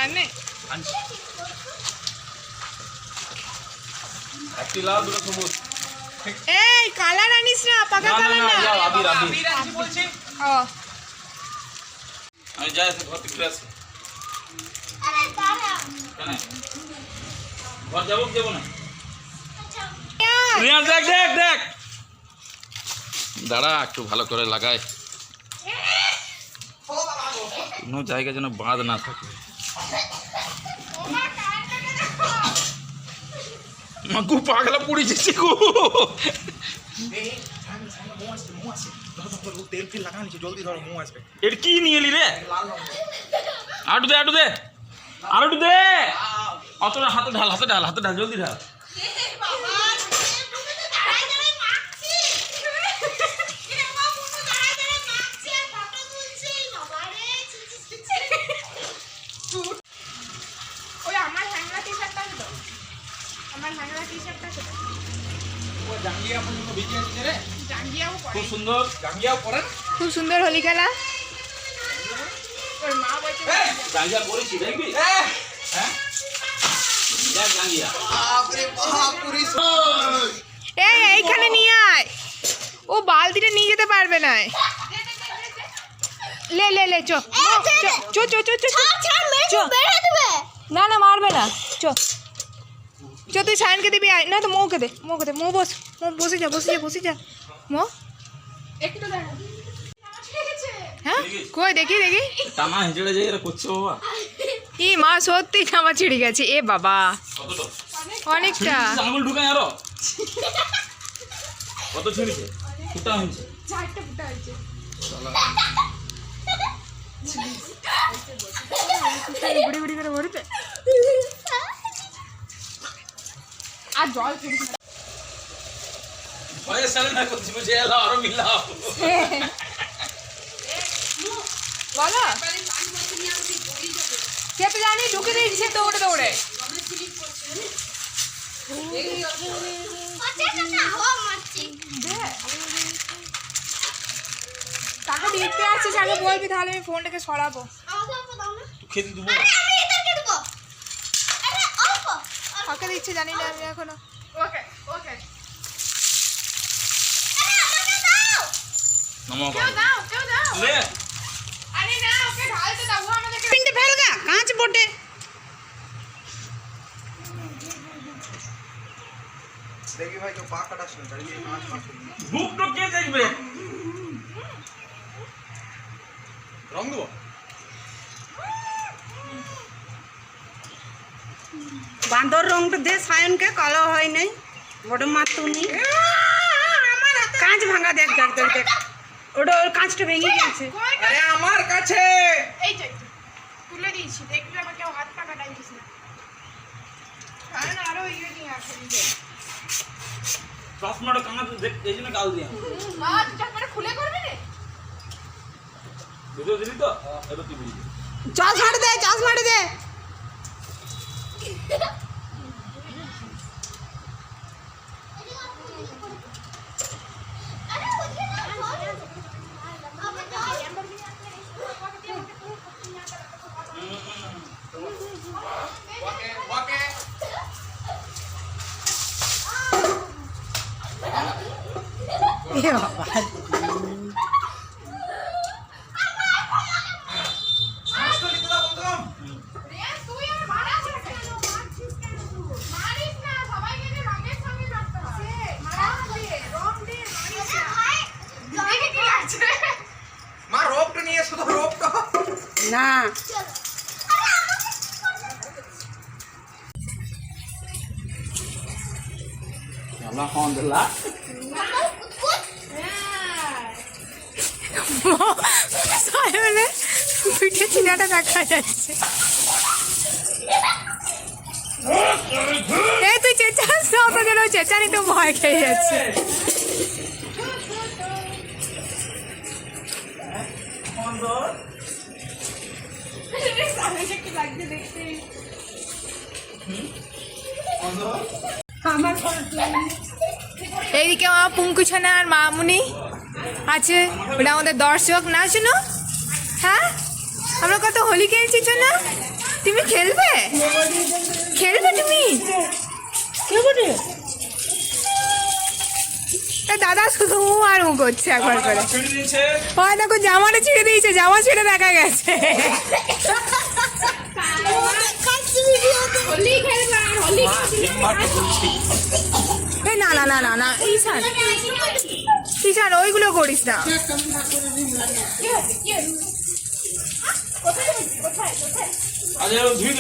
জানে একটি লাল দুটো সবুজ। এই কালার আনিস না, পাকা কালার না। আবির আবির আনছি বলছি। ও আমি যাই ঘর থেকে ঘুরে আসি। আরে দাঁড়া কেন ঘর যাবো কি যাবো না? রিয়াজ দেখ দেখ দেখ দাঁড়া একটু ভালো করে লাগাই, কোনো জায়গা যেন বাঁধ না থাকে। মাকু পাগলা পড়ে যাচ্ছে গো। তেল ফেল লাগা নিচে জলদি ধরো, মো আসবে। এটা কি নিয়ে এলি রে? আটু দে আটু দে আর একটু দে। অত হাতে ঢাল হাতে ঢাল হাতে ঢাল জলদি ঢাল। ওই আমার হ্যাংলা টি-শার্টটা আছে তো, আমার হ্যাংলা টি-শার্টটা আছে তো। ও জাঙ্গিয়া পর্যন্ত ভিজে আছে রে। জাঙ্গিয়াও পরে, খুব সুন্দর। জাঙ্গিয়াও পরেন। খুব সুন্দর হোলি খেলা। ওর মা বলছে জাঙ্গিয়া পরেছি দেখবি? হ্যাঁ দেখ জাঙ্গিয়া। বাপরে বাপ পুরি। এই এইখানে নিয়ে আয়, ও বালতিটা নিয়ে যেতে পারবে না। লে লে লে চো চো চো চো চো চো। না না মারবে না, চো চো তুই সায়নকে দিবি। আয় না তো মৌকে দে, মৌকে দে। মৌ বস, মৌ বসে যা বসে যা বসে যা। মৌ একটু দাঁড়া। হ্যাঁ কই দেখি দেখি। টানা হেঁচড়ে যে এরা করছে বাবা। ই মা সত্যি জামা ছিঁড়ে গেছে। এ বাবা কতটা অনেকটা। আঙুল ঢুকাই আরো কত ছিঁড়েছে? ফুটা হয়েছে। চারটে ফুটা হয়েছে। বুড়ি বুড়ি করে ভরতে আর জল ফেলছে না। ভয়ে সালে না করছি বুঝে এলো আরো মিলাও। বলো সে তো জানি ঢুকে দিয়েছে দৌড়ে দৌড়ে। তাকে দেখতে আসছিস, আগে বলবি তাহলে আমি ফোনটাকে সরাবো। খেতে দেবো কাকে দিচ্ছে জানি না আমি এখনো। ওকে ওকে নমো কেউ দাও কেউ দাও। লে আরে না ওকে ঢালতে দাও, ও আমাদেরকে পিনতে ফেলগা কাঁচ বটে। দেখি ভাই তো পা কাটাস না, তাই মাছ মাছ। বুক তো কে দেখবে? রং দেবো। বাঁদর রংটা দে সায়নকে, কালো হয় নাই, বড় মাতুনি কাঁচ ভাঙা। দেখ দেখ দেখ দেখ ওটা, ওর কাঁচটা ভেঙে গেছে। আরে আমার কাছে এই যে তুলে দিয়েছি, দেখবি আবার কেউ হাত পা কাটাই দিস না। কারণ আরো ইয়ে নিয়ে আসে নিজে। চশমাটা কানা তো দেখ, এই জন্য গাল দিয়া মা তুই চশমাটা খুলে করবি রে। ভিডিও দিলি তো এবার তুই বুঝবি। চশমাটা দে, চশমাটা দে। ওকে ওকে। এ বাবা মাছ তো নিতে দাও বলতাম। রিয়াজ তুই আর মারা করে কেন মারছিস কেন তুই? মারিস না, সবাইকে যে রঙের সঙ্গে মারতে হয়। রং দিয়ে মারিস না। দেখি কি লাগছে। মা রোপটা নিয়ে এসো তো, রোপটা। না আলহামদুলিল্লাহ। সায়নে পিঠে চিনাটা দেখা যাচ্ছে। এই তুই চেঁচাস না, অত যেন চেঁচানি তো ভয় খেয়ে যাচ্ছে। এইদিকে আমার পুঙ্কুছানা আর মামুনি আছে, ওটা আমাদের দর্শক। না শুনো, হ্যাঁ আমরা কত হোলি খেলছি না। তুমি খেলবে খেলবে তুমি এ দাদা শুধু আর উ করছে একবার করে ছিঁড়ে দিয়েছে হয় দেখো জামাটা ছিঁড়ে দিয়েছে জামা ছিঁড়ে দেখা গেছে এই না না না না না ঈশান ঈশান ওইগুলো করিস না আরে ধুই